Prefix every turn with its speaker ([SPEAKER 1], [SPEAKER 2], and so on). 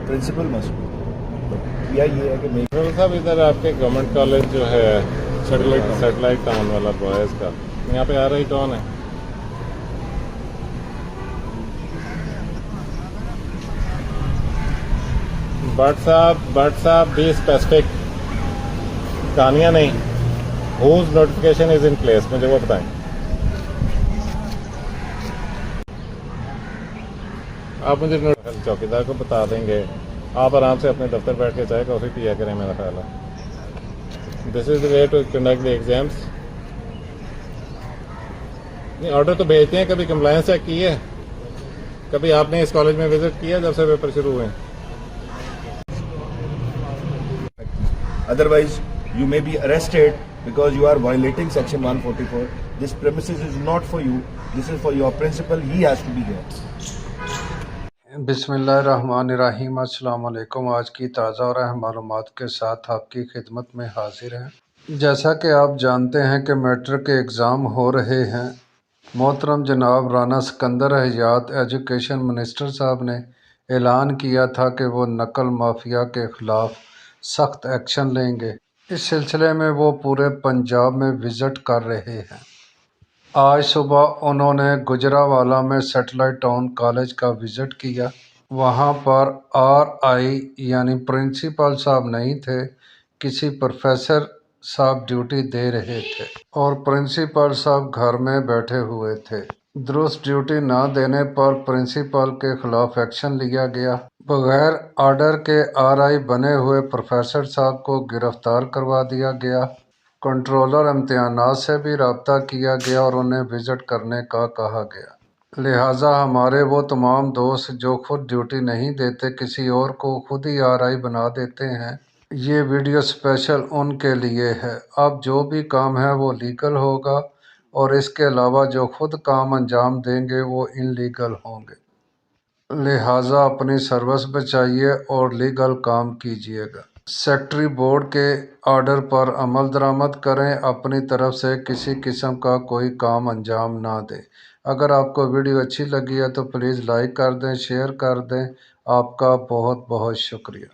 [SPEAKER 1] Principal must या ये है कि
[SPEAKER 2] प्रिंसिपल साहब इधर आपके गवर्नमेंट कॉलेज जो है सैटेलाइट टाउन वाला बॉयज़ का, यहाँ पे आ रही कौन है? बट साहब बी स्पेसिफिक, कहानियाँ नहीं। Whose notification is in place, मुझे वो बताएं। आप मुझे चौकीदार को बता देंगे, आप आराम से अपने दफ्तर बैठ के चाहे कॉफ़ी पिया करें, मेरा ख्याल है। This is the way to conduct the exams. नहीं, ऑर्डर तो भेजते हैं, कभी कंप्लायंस चेक की है? कभी आपने इस कॉलेज में विजिट किया जब से पेपर शुरू हुए?
[SPEAKER 1] otherwise you may be arrested because you are violating section 144. This premises is not for you, this is for your principal, he has to be here.
[SPEAKER 3] बिस्मिल्लाहिर्रहमानिर्रहीम। अस्सलाम वालेकुम। आज की ताज़ा और अहम मालूमात के साथ आपकी खिदमत में हाजिर हैं। जैसा कि आप जानते हैं कि मैट्रिक के एग्ज़ाम हो रहे हैं। मोहतरम जनाब राना सिकंदर हयात एजुकेशन मिनिस्टर साहब ने ऐलान किया था कि वो नकल माफिया के ख़िलाफ़ सख्त एक्शन लेंगे। इस सिलसिले में वो पूरे पंजाब में विज़िट कर रहे हैं। आज सुबह उन्होंने गुजरावाला में सैटेलाइट टाउन कॉलेज का विज़िट किया। वहाँ पर RI यानी प्रिंसिपल साहब नहीं थे, किसी प्रोफेसर साहब ड्यूटी दे रहे थे और प्रिंसिपल साहब घर में बैठे हुए थे। दुरुस्त ड्यूटी ना देने पर प्रिंसिपल के खिलाफ एक्शन लिया गया। बगैर आर्डर के RI बने हुए प्रोफेसर साहब को गिरफ्तार करवा दिया गया। कंट्रोलर इम्तिहानात से भी रब्ता किया गया और उन्हें विज़िट करने का कहा गया। लिहाजा हमारे वो तमाम दोस्त जो खुद ड्यूटी नहीं देते, किसी और को खुद ही RI बना देते हैं, ये वीडियो स्पेशल उनके लिए है। अब जो भी काम है वो लीगल होगा और इसके अलावा जो खुद काम अंजाम देंगे वो इनलीगल होंगे। लिहाजा अपनी सर्विस बचाइए और लीगल काम कीजिएगा। सेक्रेटरी बोर्ड के आर्डर पर अमल दरामद करें, अपनी तरफ से किसी किस्म का कोई काम अंजाम ना दें। अगर आपको वीडियो अच्छी लगी है तो प्लीज़ लाइक कर दें, शेयर कर दें। आपका बहुत बहुत शुक्रिया।